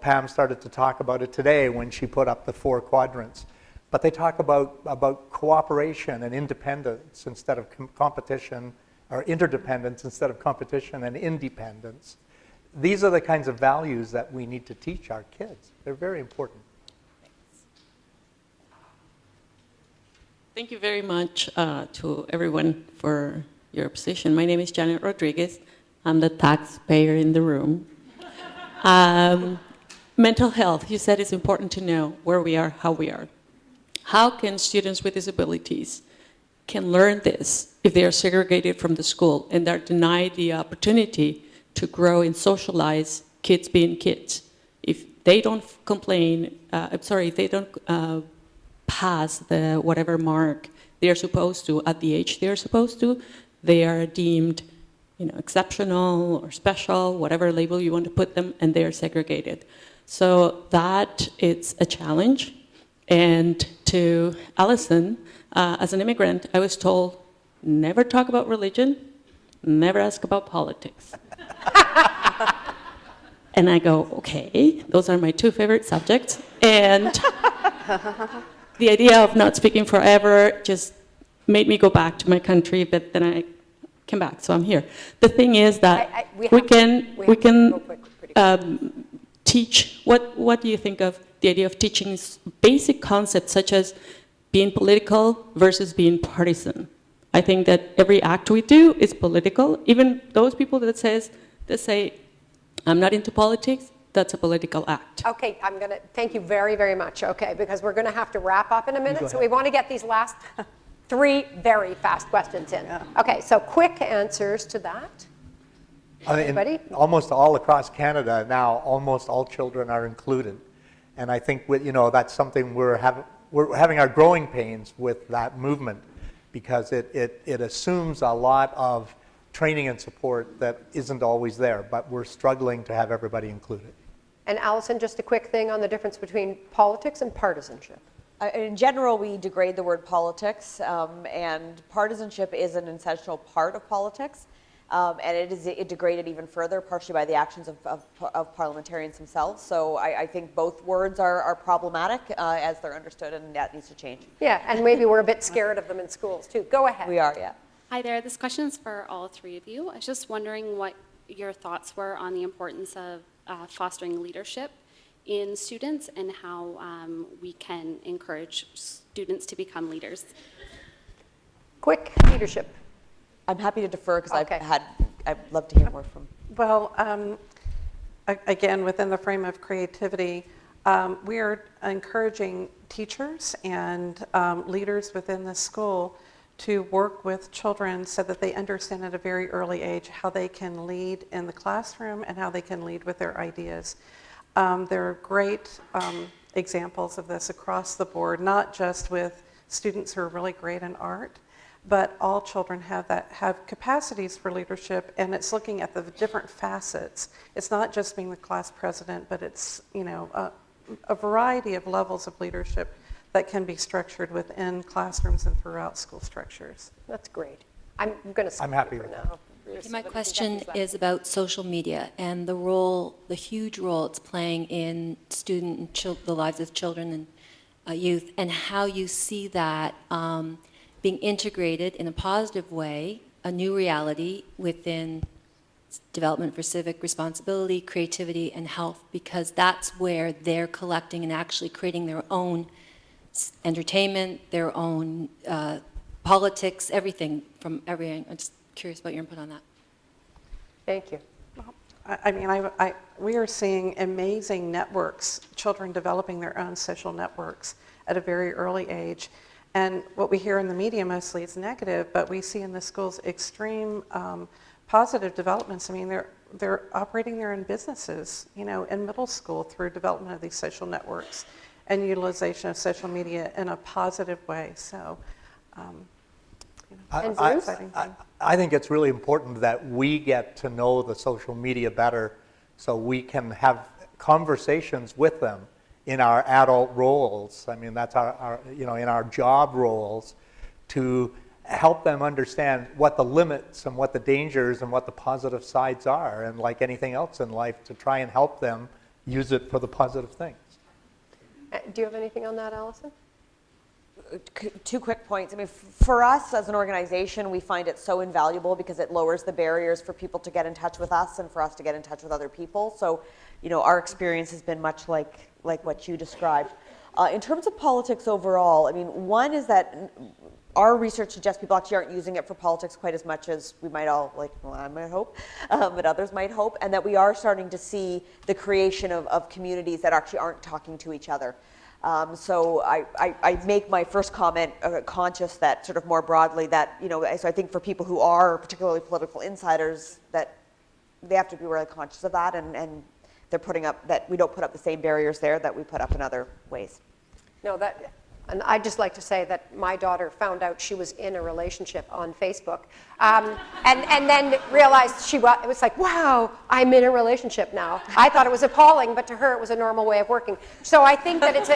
Pam started to talk about it today when she put up the 4 quadrants. But they talk about cooperation and independence instead of competition, or interdependence instead of competition and independence. These are the kinds of values that we need to teach our kids. They're very important. Thank you very much to everyone for your position. My name is Janet Rodriguez. I'm the taxpayer in the room. Mental health, you said it's important to know where we are, how we are. How can students with disabilities can learn this if they are segregated from the school and are denied the opportunity to grow and socialize, kids being kids? If they don't complain, if they don't pass the whatever mark they're supposed to at the age they're supposed to, they are deemed exceptional or special, whatever label you want to put them, and they're segregated. So that is a challenge. And to Allison, as an immigrant, I was told, never talk about religion, never ask about politics. And I go, okay, those are my 2 favorite subjects. And the idea of not speaking forever just made me go back to my country, but then I came back, so I'm here. The thing is that we can teach, what do you think of the idea of teaching basic concepts such as being political versus being partisan? I think that every act we do is political. Even those people that say, I'm not into politics, that's a political act. Okay, I'm going to thank you very, very much. Okay, because we're going to have to wrap up in a minute, so we want to get these last 3 very fast questions in. Yeah. Okay, so quick answers to that. Anybody? Almost all across Canada now, almost all children are included. And I think that's something we're having our growing pains with that movement because it assumes a lot of training and support that isn't always there, but we're struggling to have everybody included. And Allison, just a quick thing on the difference between politics and partisanship. In general, we degrade the word politics, and partisanship is an essential part of politics. And it is degraded even further, partially by the actions of parliamentarians themselves. So I think both words are problematic as they're understood, and that needs to change. Yeah, and maybe we're a bit scared of them in schools too. Go ahead. We are, yeah. Hi there, this question is for all 3 of you. I was just wondering what your thoughts were on the importance of fostering leadership in students and how we can encourage students to become leaders. Quick leadership. I'm happy to defer because Okay. I'd love to hear more from. Well, again, within the frame of creativity, we are encouraging teachers and leaders within the school to work with children so that they understand at a very early age how they can lead in the classroom and how they can lead with their ideas. There are great examples of this across the board, not just with students who are really great in art, but all children have capacities for leadership, and it's looking at the different facets. It's not just being the class president, but it's a variety of levels of leadership that can be structured within classrooms and throughout school structures. That's great. I'm going to. I'm happy for with now. My question is about social media and the huge role it's playing in the lives of children and youth, and how you see that being integrated in a positive way, a new reality within development for civic responsibility, creativity, and health, because that's where they're collecting and actually creating their own entertainment, their own politics, everything from everything. I'm just curious about your input on that. Thank you. We are seeing amazing networks, children developing their own social networks at a very early age. And what we hear in the media mostly is negative, but we see in the schools extreme positive developments. I mean, they're operating their own businesses, in middle school through development of these social networks and utilization of social media in a positive way. So, it's an exciting thing. I think it's really important that we get to know the social media better so we can have conversations with them in our adult roles. I mean, that's our in our job roles, to help them understand what the limits and what the dangers and what the positive sides are, and like anything else in life, to try and help them use it for the positive things. Do you have anything on that, Allison? Two quick points. I mean, for us as an organization, we find it so invaluable because it lowers the barriers for people to get in touch with us and for us to get in touch with other people. So, our experience has been much like what you described. In terms of politics overall, I mean, one is that our research suggests people actually aren't using it for politics quite as much as we might all, I might hope, but others might hope, and that we are starting to see the creation of communities that actually aren't talking to each other. So I make my first comment conscious that sort of more broadly that, so I think for people who are particularly political insiders, that they have to be really conscious of that, and they're putting up, that we don't put up the same barriers there that we put up in other ways. No, and I'd just like to say that my daughter found out she was in a relationship on Facebook, and then realized it was like, wow, I'm in a relationship now. I thought it was appalling, but to her it was a normal way of working. So I think that it's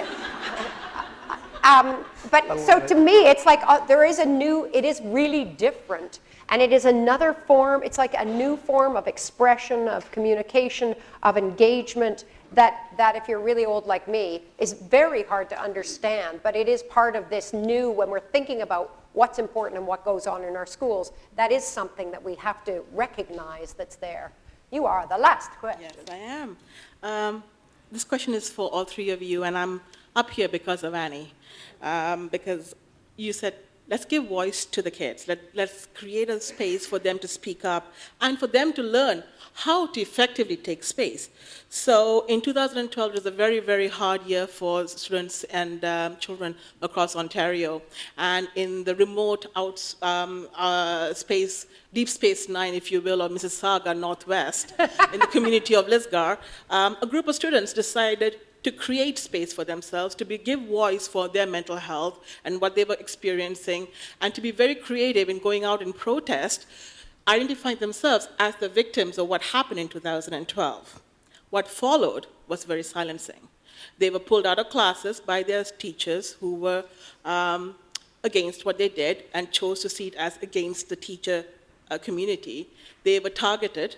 but so to me, it's like it is really different. And it is another form, it's like a new form of expression, of communication, of engagement, that if you're really old like me, is very hard to understand. But it is part of this new, when we're thinking about what's important and what goes on in our schools, that is something that we have to recognize that's there. You are the last question. Yes, I am. This question is for all three of you, and I'm up here because of Annie. Because you said, let's give voice to the kids. Let's create a space for them to speak up and for them to learn how to effectively take space. So in 2012, it was a very, very hard year for students and children across Ontario. And in the remote space, Deep Space Nine, if you will, or Mississauga Northwest, in the community of Lisgar, a group of students decided to create space for themselves, to give voice for their mental health and what they were experiencing, and to be very creative in going out and protest, identifying themselves as the victims of what happened in 2012. What followed was very silencing. They were pulled out of classes by their teachers who were against what they did and chose to see it as against the teacher community. They were targeted,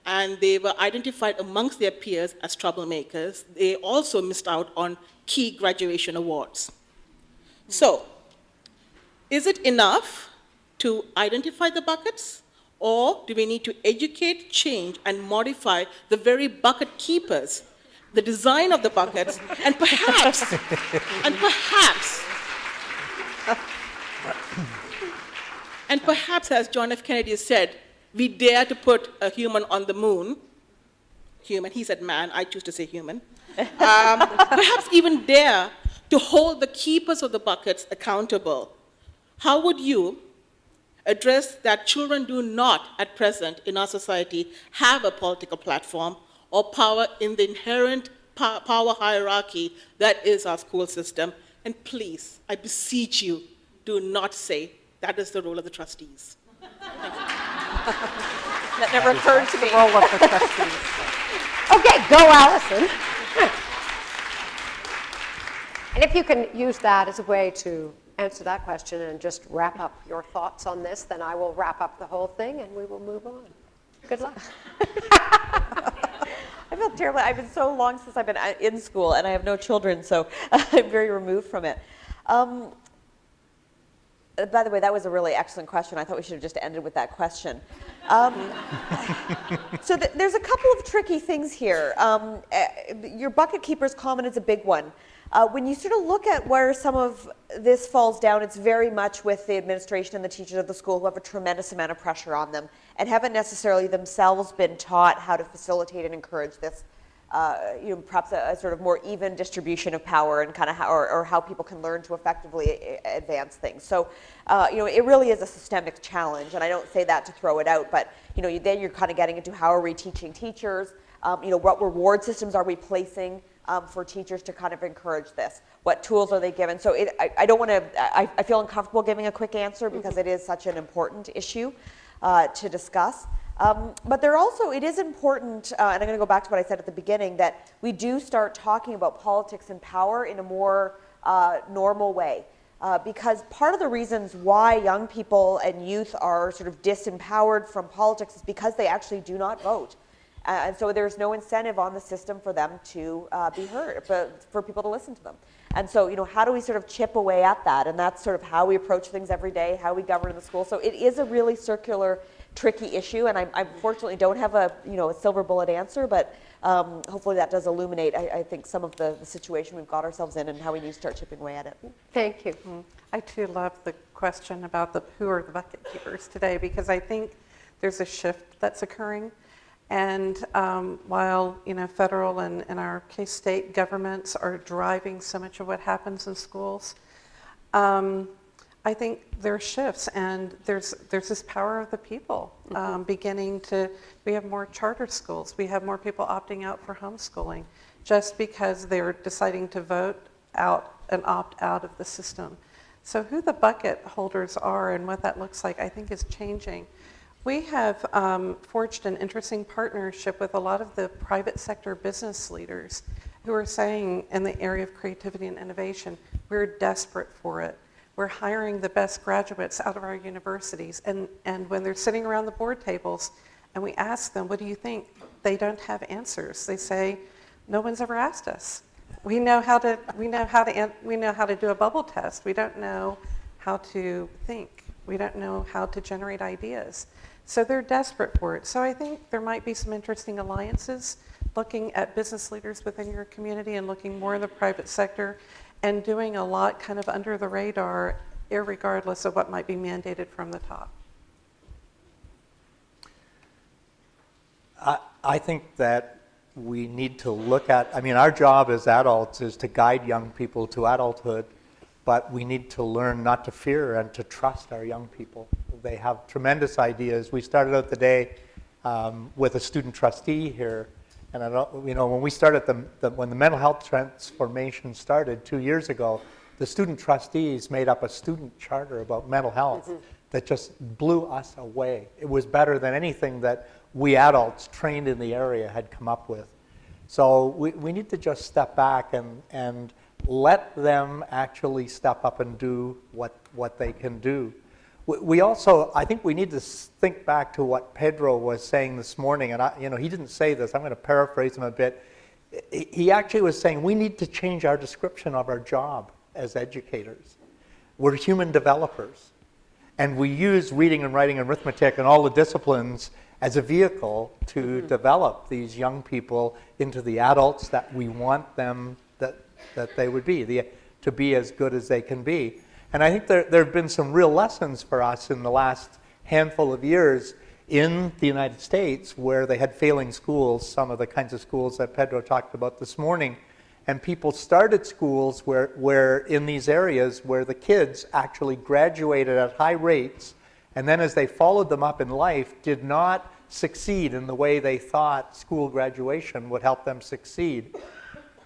and they were identified amongst their peers as troublemakers. They also missed out on key graduation awards. So, is it enough to identify the buckets, or do we need to educate, change, and modify the very bucket keepers, the design of the buckets, and perhaps, as John F. Kennedy said, we dare to put a human on the moon. Human, he said man, I choose to say human. Perhaps even dare to hold the keepers of the buckets accountable. How would you address that children do not, at present in our society, have a political platform or power in the inherent power hierarchy that is our school system? And please, I beseech you, do not say that is the role of the trustees. That never occurred to me. The role of the trustees. Okay, go Allison. And if you can use that as a way to answer that question and just wrap up your thoughts on this, then I will wrap up the whole thing and we will move on. Good luck. I feel terrible. I've been so long since I've been in school, and I have no children, so I'm very removed from it. By the way, that was a really excellent question. I thought we should have just ended with that question. So there's a couple of tricky things here. Your bucket keepers comment is a big one. When you sort of look at where some of this falls down, it's very much with the administration and the teachers of the school who have a tremendous amount of pressure on them and haven't necessarily themselves been taught how to facilitate and encourage this, perhaps a sort of more even distribution of power and kind of or how people can learn to effectively advance things. So, it really is a systemic challenge, and I don't say that to throw it out, but then you're kind of getting into how are we teaching teachers? What reward systems are we placing for teachers to kind of encourage this? What tools are they given? So I don't want to, I feel uncomfortable giving a quick answer because it is such an important issue to discuss. But it is important, and I'm going to go back to what I said at the beginning, that we do start talking about politics and power in a more normal way. Because part of the reasons why young people and youth are sort of disempowered from politics is because they actually do not vote. And so there's no incentive on the system for them to be heard, for people to listen to them. And so, how do we sort of chip away at that? And that's sort of how we approach things every day, how we govern in the school. So it is a really circular, tricky issue, and I unfortunately don't have a silver bullet answer, but hopefully that does illuminate, I think, some of the situation we've got ourselves in and how we need to start chipping away at it. Thank you. I too love the question about who are the bucket keepers today, because I think there's a shift that's occurring. And while federal and in our case state governments are driving so much of what happens in schools, I think there are shifts, and there's this power of the people we have more charter schools, we have more people opting out for homeschooling just because they're deciding to vote out and opt out of the system. So who the bucket holders are and what that looks like, I think, is changing. We have forged an interesting partnership with a lot of the private sector business leaders who are saying in the area of creativity and innovation, we're desperate for it. We're hiring the best graduates out of our universities, and when they're sitting around the board tables and we ask them, what do you think? They don't have answers. They say, no one's ever asked us. We know how to do a bubble test. We don't know how to think. We don't know how to generate ideas. So they're desperate for it. So I think there might be some interesting alliances looking at business leaders within your community and looking more in the private sector and doing a lot kind of under the radar, irregardless of what might be mandated from the top. I think that we need to look at, our job as adults is to guide young people to adulthood, but we need to learn not to fear and to trust our young people. They have tremendous ideas. We started out the day with a student trustee here, and when we started when the mental health transformation started 2 years ago, the student trustees made up a student charter about mental health that just blew us away. It was better than anything that we adults trained in the area had come up with. So we need to just step back and let them actually step up and do what they can do. We also, I think we need to think back to what Pedro was saying this morning, and he didn't say this, I'm going to paraphrase him a bit. He actually was saying we need to change our description of our job as educators. We're human developers, and we use reading and writing and arithmetic and all the disciplines as a vehicle to develop these young people into the adults that we want them that they would be, to be as good as they can be. And I think there have been some real lessons for us in the last handful of years in the United States where they had failing schools, some of the kinds of schools that Pedro talked about this morning. And people started schools where in these areas where the kids actually graduated at high rates, and then as they followed them up in life, did not succeed in the way they thought school graduation would help them succeed.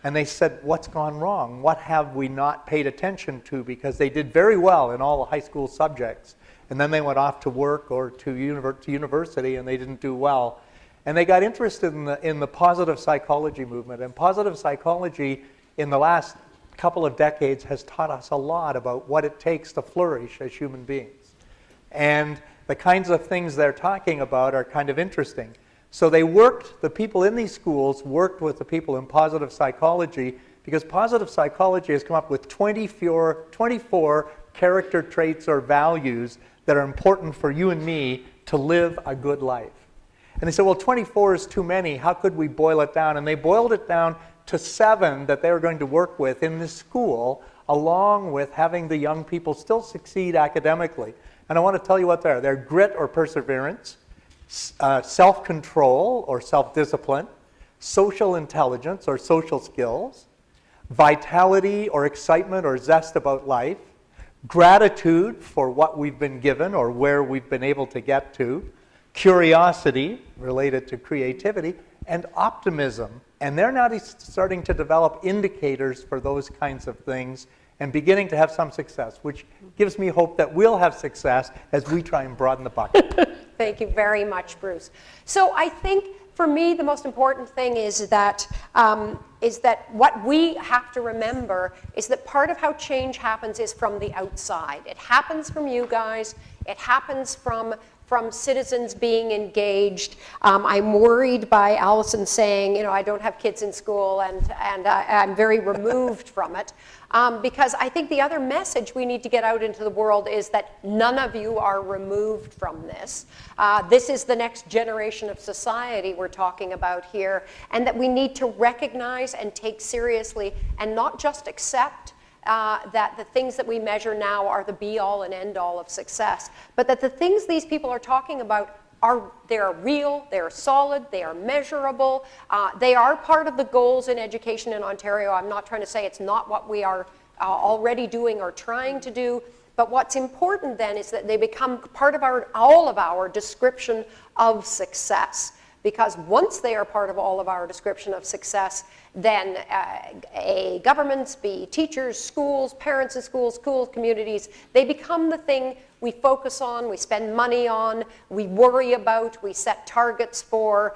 And they said, what's gone wrong? What have we not paid attention to? Because they did very well in all the high school subjects, and then they went off to work or to university and they didn't do well. And they got interested in the positive psychology movement. And positive psychology in the last couple of decades has taught us a lot about what it takes to flourish as human beings. And the kinds of things they're talking about are kind of interesting. So the people in these schools worked with the people in positive psychology, because positive psychology has come up with 24 character traits or values that are important for you and me to live a good life. And they said, well, 24 is too many. How could we boil it down? And they boiled it down to 7 that they were going to work with in this school, along with having the young people still succeed academically. And I want to tell you what they are. They're grit or perseverance, self-control or self-discipline, social intelligence or social skills, vitality or excitement or zest about life, gratitude for what we've been given or where we've been able to get to, curiosity related to creativity, and optimism. And they're now starting to develop indicators for those kinds of things and beginning to have some success, which gives me hope that we'll have success as we try and broaden the bucket. Thank you very much, Bruce. So I think for me the most important thing is that what we have to remember is that part of how change happens is from the outside. It happens from you guys. It happens from citizens being engaged. I'm worried by Allison saying, I don't have kids in school and I'm very removed from it. Because I think the other message we need to get out into the world is that none of you are removed from this. This is the next generation of society we're talking about here, and that we need to recognize and take seriously and not just accept that the things that we measure now are the be-all and end-all of success, but that the things these people are talking about they are real, they are solid, they are measurable, they are part of the goals in education in Ontario. I'm not trying to say it's not what we are already doing or trying to do, but what's important then is that they become part of all of our description of success. Because once they are part of all of our description of success, then governments, be teachers, schools, parents in schools, school communities, they become the thing we focus on, we spend money on, we worry about, we set targets for,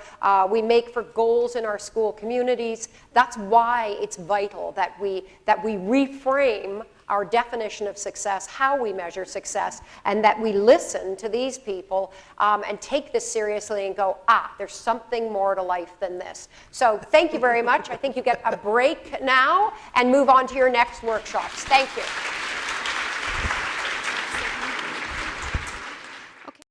we make for goals in our school communities. That's why it's vital that we reframe our definition of success, how we measure success, and that we listen to these people and take this seriously and go, there's something more to life than this. So thank you very much. I think you get a break now and move on to your next workshops. Thank you.